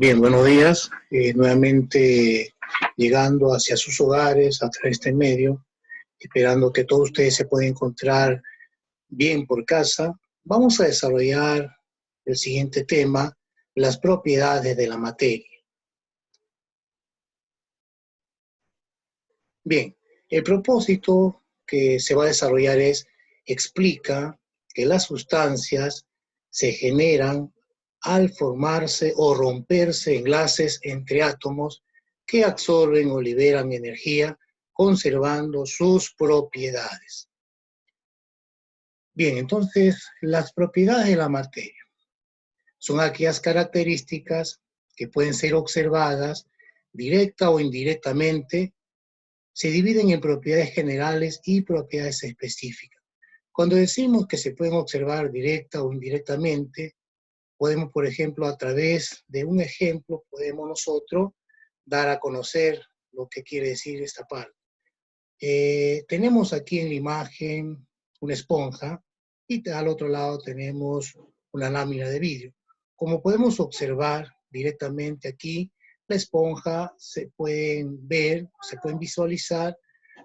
Bien, buenos días. Nuevamente llegando hacia sus hogares a través de este medio, esperando que todos ustedes se puedan encontrar bien por casa. Vamos a desarrollar el siguiente tema, las propiedades de la materia. Bien, el propósito que se va a desarrollar explica que las sustancias se generan al formarse o romperse enlaces entre átomos que absorben o liberan energía, conservando sus propiedades. Bien, entonces, las propiedades de la materia son aquellas características que pueden ser observadas directa o indirectamente. Se dividen en propiedades generales y propiedades específicas. Cuando decimos que se pueden observar directa o indirectamente, podemos, por ejemplo, a través de un ejemplo, podemos nosotros dar a conocer lo que quiere decir esta parte. Tenemos aquí en la imagen una esponja y al otro lado tenemos una lámina de vidrio. Como podemos observar directamente aquí, la esponja se pueden ver, se pueden visualizar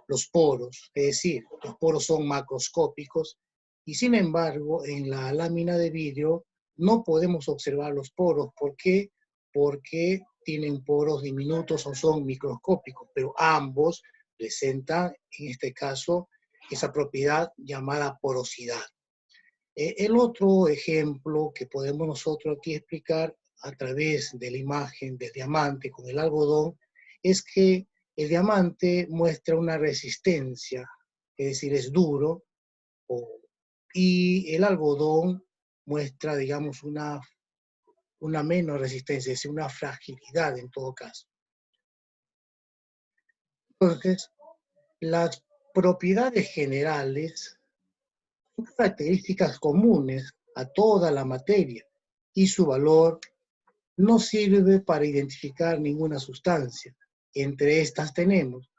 los poros, es decir, los poros son macroscópicos y sin embargo en la lámina de vidrio no podemos observar los poros. ¿Por qué? Porque tienen poros diminutos o son microscópicos, pero ambos presentan en este caso esa propiedad llamada porosidad. El otro ejemplo que podemos nosotros aquí explicar a través de la imagen del diamante con el algodón es que el diamante muestra una resistencia, es decir, es duro, y el algodón muestra, digamos, una menor resistencia, es decir, una fragilidad en todo caso. Entonces, las propiedades generales son características comunes a toda la materia y su valor no sirve para identificar ninguna sustancia. Entre estas tenemos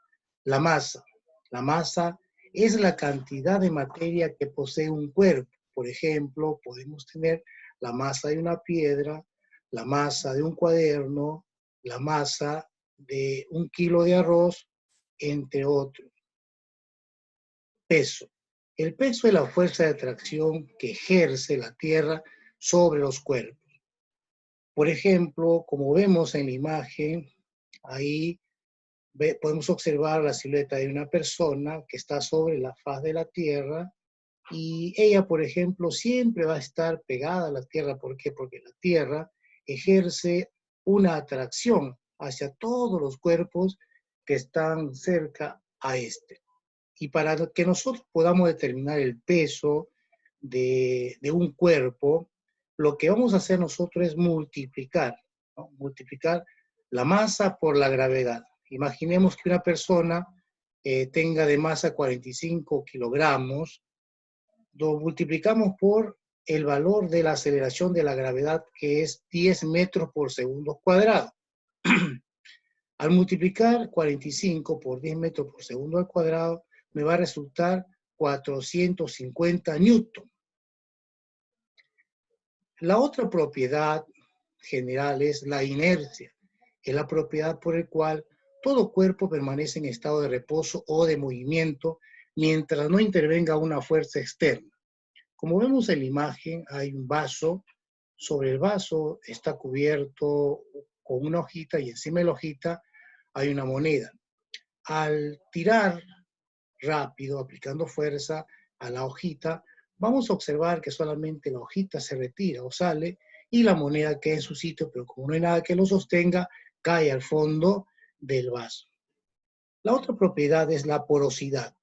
la masa. La masa es la cantidad de materia que posee un cuerpo. Por ejemplo, podemos tener la masa de una piedra, la masa de un cuaderno, la masa de 1 kilo de arroz, entre otros. Peso. El peso es la fuerza de atracción que ejerce la Tierra sobre los cuerpos. Por ejemplo, como vemos en la imagen, ahí podemos observar la silueta de una persona que está sobre la faz de la Tierra y ella, por ejemplo, siempre va a estar pegada a la Tierra. ¿Por qué? Porque la Tierra ejerce una atracción hacia todos los cuerpos que están cerca a este. Y para que nosotros podamos determinar el peso de un cuerpo, lo que vamos a hacer nosotros es multiplicar, ¿no? Multiplicar la masa por la gravedad. Imaginemos que una persona tenga de masa 45 kilogramos, lo multiplicamos por el valor de la aceleración de la gravedad, que es 10 metros por segundo cuadrado. Al multiplicar 45 por 10 metros por segundo al cuadrado, me va a resultar 450 newton. La otra propiedad general es la inercia. Es la propiedad por la cual todo cuerpo permanece en estado de reposo o de movimiento mientras no intervenga una fuerza externa. Como vemos en la imagen, hay un vaso. Sobre el vaso está cubierto con una hojita y encima de la hojita hay una moneda. Al tirar rápido, aplicando fuerza a la hojita, vamos a observar que solamente la hojita se retira o sale y la moneda queda en su sitio, pero como no hay nada que lo sostenga, cae al fondo del vaso. La otra propiedad es la porosidad.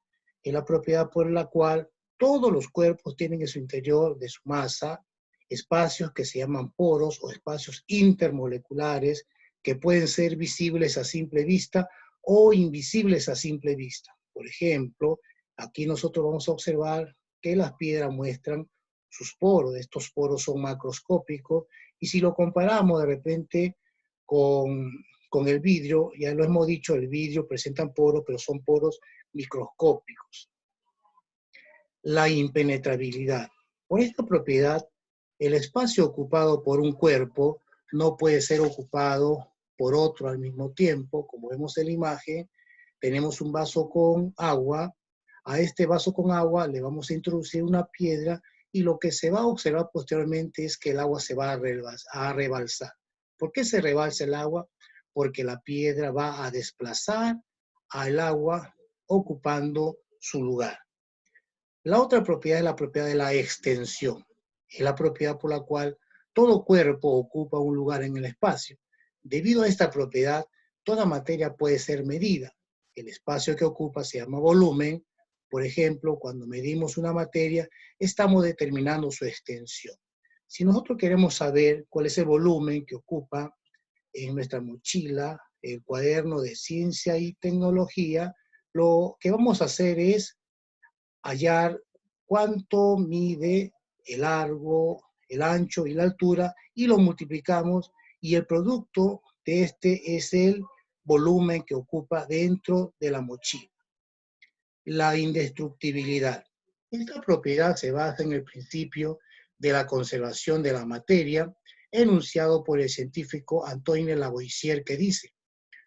Es la propiedad por la cual todos los cuerpos tienen en su interior de su masa espacios que se llaman poros o espacios intermoleculares que pueden ser visibles a simple vista o invisibles a simple vista. Por ejemplo, aquí nosotros vamos a observar que las piedras muestran sus poros. Estos poros son macroscópicos y si lo comparamos de repente con el vidrio, ya lo hemos dicho, el vidrio presenta poros, pero son poros microscópicos. La impenetrabilidad. Por esta propiedad, el espacio ocupado por un cuerpo no puede ser ocupado por otro al mismo tiempo. Como vemos en la imagen, tenemos un vaso con agua. A este vaso con agua le vamos a introducir una piedra y lo que se va a observar posteriormente es que el agua se va a rebalsar. ¿Por qué se rebalsa el agua? Porque la piedra va a desplazar al agua ocupando su lugar. La otra propiedad es la propiedad de la extensión. Es la propiedad por la cual todo cuerpo ocupa un lugar en el espacio. Debido a esta propiedad, toda materia puede ser medida. El espacio que ocupa se llama volumen. Por ejemplo, cuando medimos una materia, estamos determinando su extensión. Si nosotros queremos saber cuál es el volumen que ocupa en nuestra mochila, el cuaderno de ciencia y tecnología, lo que vamos a hacer es hallar cuánto mide el largo, el ancho y la altura y lo multiplicamos y el producto de este es el volumen que ocupa dentro de la mochila. La indestructibilidad. Esta propiedad se basa en el principio de la conservación de la materia enunciado por el científico Antoine Lavoisier, que dice: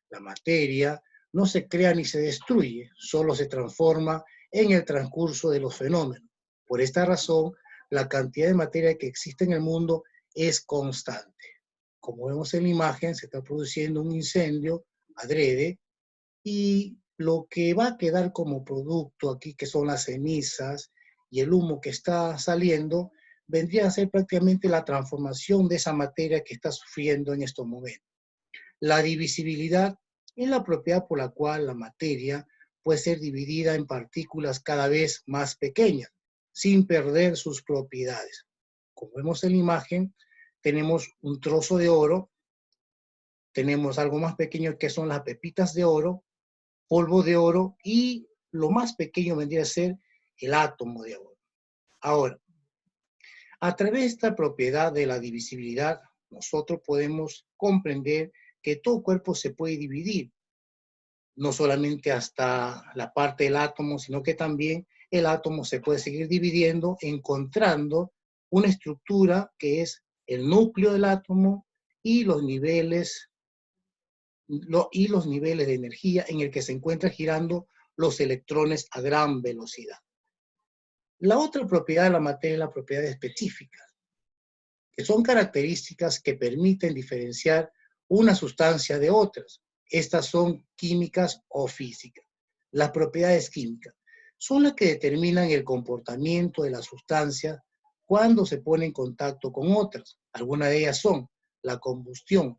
la materia no se crea ni se destruye, solo se transforma en el transcurso de los fenómenos. Por esta razón, la cantidad de materia que existe en el mundo es constante. Como vemos en la imagen, se está produciendo un incendio adrede y lo que va a quedar como producto aquí, que son las cenizas y el humo que está saliendo, vendría a ser prácticamente la transformación de esa materia que está sufriendo en estos momentos. La divisibilidad es la propiedad por la cual la materia puede ser dividida en partículas cada vez más pequeñas, sin perder sus propiedades. Como vemos en la imagen, tenemos un trozo de oro, tenemos algo más pequeño que son las pepitas de oro, polvo de oro y lo más pequeño vendría a ser el átomo de oro. Ahora, a través de esta propiedad de la divisibilidad, nosotros podemos comprender que todo cuerpo se puede dividir, no solamente hasta la parte del átomo, sino que también el átomo se puede seguir dividiendo, encontrando una estructura que es el núcleo del átomo y los niveles de energía en el que se encuentran girando los electrones a gran velocidad. La otra propiedad de la materia es la propiedad específica, que son características que permiten diferenciar una sustancia de otras. Estas son químicas o físicas. Las propiedades químicas son las que determinan el comportamiento de la sustancia cuando se pone en contacto con otras. Algunas de ellas son la combustión,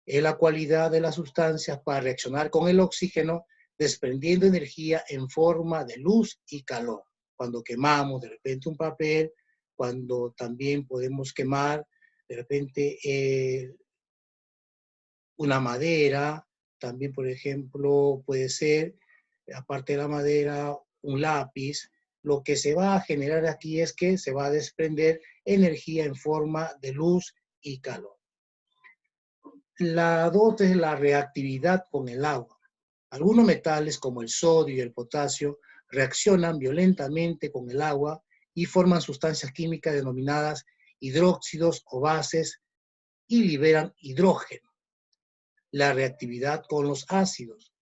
es la cualidad de las sustancias para reaccionar con el oxígeno, desprendiendo energía en forma de luz y calor. Cuando quemamos de repente un papel, cuando también podemos quemar de repente una madera, también por ejemplo puede ser, aparte de la madera, un lápiz. Lo que se va a generar aquí es que se va a desprender energía en forma de luz y calor. La dos es la reactividad con el agua. Algunos metales como el sodio y el potasio reaccionan violentamente con el agua y forman sustancias químicas denominadas hidróxidos o bases y liberan hidrógeno. La reactividad con los ácidos.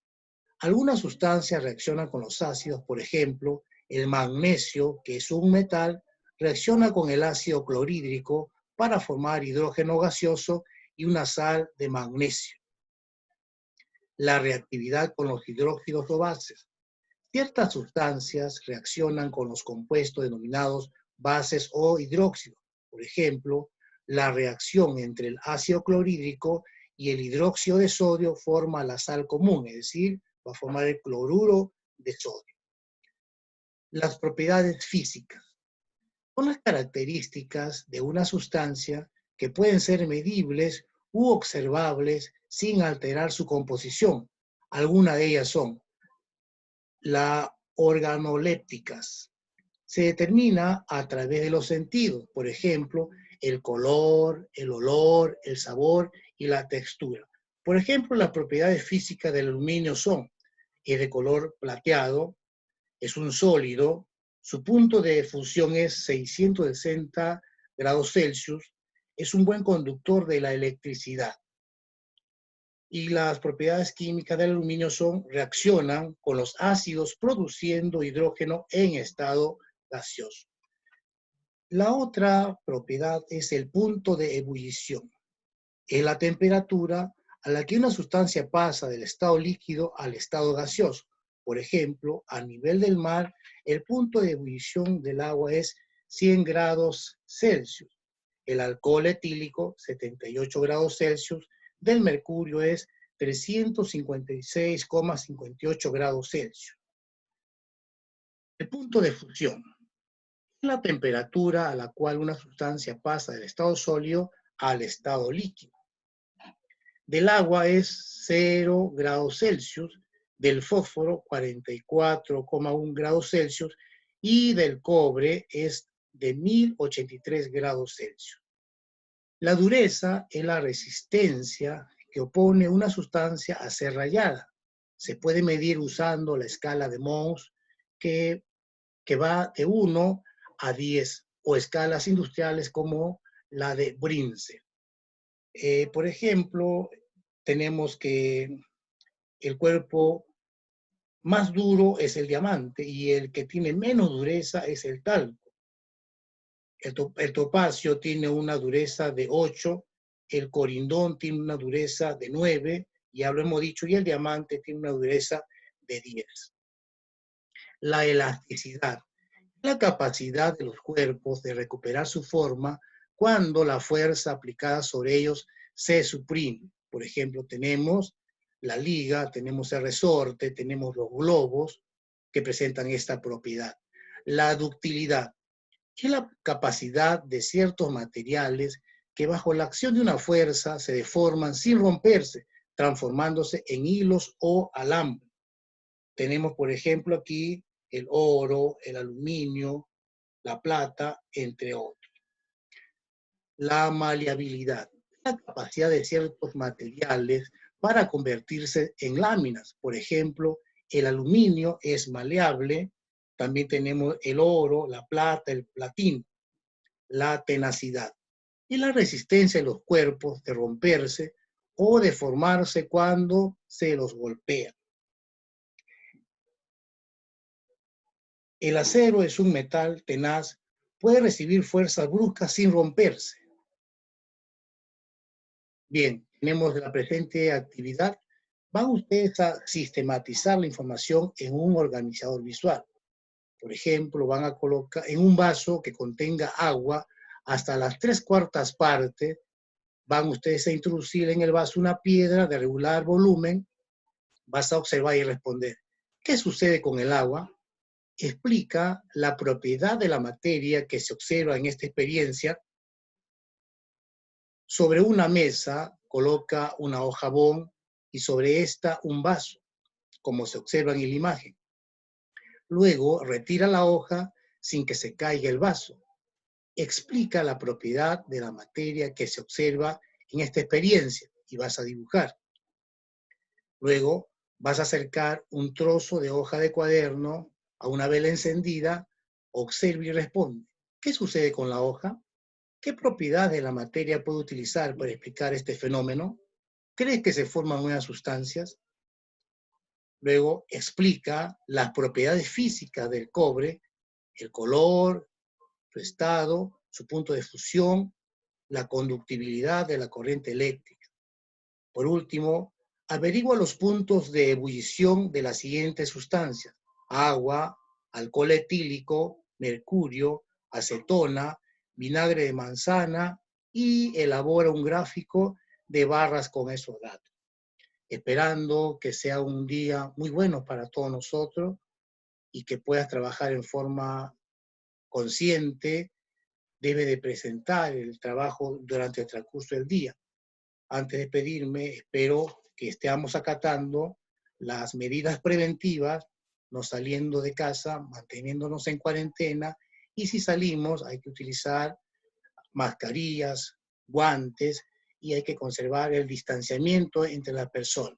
Algunas sustancias reaccionan con los ácidos, por ejemplo, el magnesio, que es un metal, reacciona con el ácido clorhídrico para formar hidrógeno gaseoso y una sal de magnesio. La reactividad con los hidróxidos o bases. Ciertas sustancias reaccionan con los compuestos denominados bases o hidróxidos. Por ejemplo, la reacción entre el ácido clorhídrico y el hidróxido de sodio forma la sal común, es decir, va a formar el cloruro de sodio. Las propiedades físicas son las características de una sustancia que pueden ser medibles u observables sin alterar su composición. Algunas de ellas son las organolépticas. Se determina a través de los sentidos, por ejemplo, el color, el olor, el sabor y la textura. Por ejemplo, las propiedades físicas del aluminio son: es de color plateado, es un sólido, su punto de fusión es 660 grados Celsius, es un buen conductor de la electricidad. Y las propiedades químicas del aluminio reaccionan con los ácidos produciendo hidrógeno en estado gaseoso. La otra propiedad es el punto de ebullición. Es la temperatura a la que una sustancia pasa del estado líquido al estado gaseoso. Por ejemplo, a nivel del mar, el punto de ebullición del agua es 100 grados Celsius. El alcohol etílico, 78 grados Celsius. Del mercurio es 356,58 grados Celsius. El punto de fusión es la temperatura a la cual una sustancia pasa del estado sólido al estado líquido. Del agua es 0 grados Celsius, del fósforo 44,1 grados Celsius y del cobre es de 1083 grados Celsius. La dureza es la resistencia que opone una sustancia a ser rayada. Se puede medir usando la escala de Mohs que va de 1 a 10 o escalas industriales como la de Brinzel. Por ejemplo, tenemos que el cuerpo más duro es el diamante y el que tiene menos dureza es el talco. El topacio tiene una dureza de 8, el corindón tiene una dureza de 9, ya lo hemos dicho, y el diamante tiene una dureza de 10. La elasticidad, la capacidad de los cuerpos de recuperar su forma cuando la fuerza aplicada sobre ellos se suprime. Por ejemplo, tenemos la liga, tenemos el resorte, tenemos los globos que presentan esta propiedad. La ductilidad es la capacidad de ciertos materiales que bajo la acción de una fuerza se deforman sin romperse, transformándose en hilos o alambre. Tenemos, por ejemplo, aquí el oro, el aluminio, la plata, entre otros. La maleabilidad, la capacidad de ciertos materiales para convertirse en láminas. Por ejemplo, el aluminio es maleable, también tenemos el oro, la plata, el platino. La tenacidad y la resistencia de los cuerpos de romperse o deformarse cuando se los golpea. El acero es un metal tenaz, puede recibir fuerzas bruscas sin romperse. Bien, tenemos la presente actividad. Van ustedes a sistematizar la información en un organizador visual. Por ejemplo, van a colocar en un vaso que contenga agua hasta las 3/4 partes. Van ustedes a introducir en el vaso una piedra de regular volumen. Vas a observar y responder. ¿Qué sucede con el agua? Explica la propiedad de la materia que se observa en esta experiencia. Sobre una mesa coloca una hoja bond y sobre esta un vaso, como se observa en la imagen. Luego retira la hoja sin que se caiga el vaso. Explica la propiedad de la materia que se observa en esta experiencia y vas a dibujar. Luego vas a acercar un trozo de hoja de cuaderno a una vela encendida, observa y responde. ¿Qué sucede con la hoja? ¿Qué propiedad de la materia puedo utilizar para explicar este fenómeno? ¿Crees que se forman nuevas sustancias? Luego explica las propiedades físicas del cobre, el color, su estado, su punto de fusión, la conductibilidad de la corriente eléctrica. Por último, averigua los puntos de ebullición de las siguientes sustancias: agua, alcohol etílico, mercurio, acetona, vinagre de manzana, y elabora un gráfico de barras con esos datos. Esperando que sea un día muy bueno para todos nosotros y que puedas trabajar en forma consciente. Debe de presentar el trabajo durante el transcurso del día. Antes de despedirme, espero que estemos acatando las medidas preventivas, no saliendo de casa, manteniéndonos en cuarentena, y si salimos hay que utilizar mascarillas, guantes, y hay que conservar el distanciamiento entre las personas.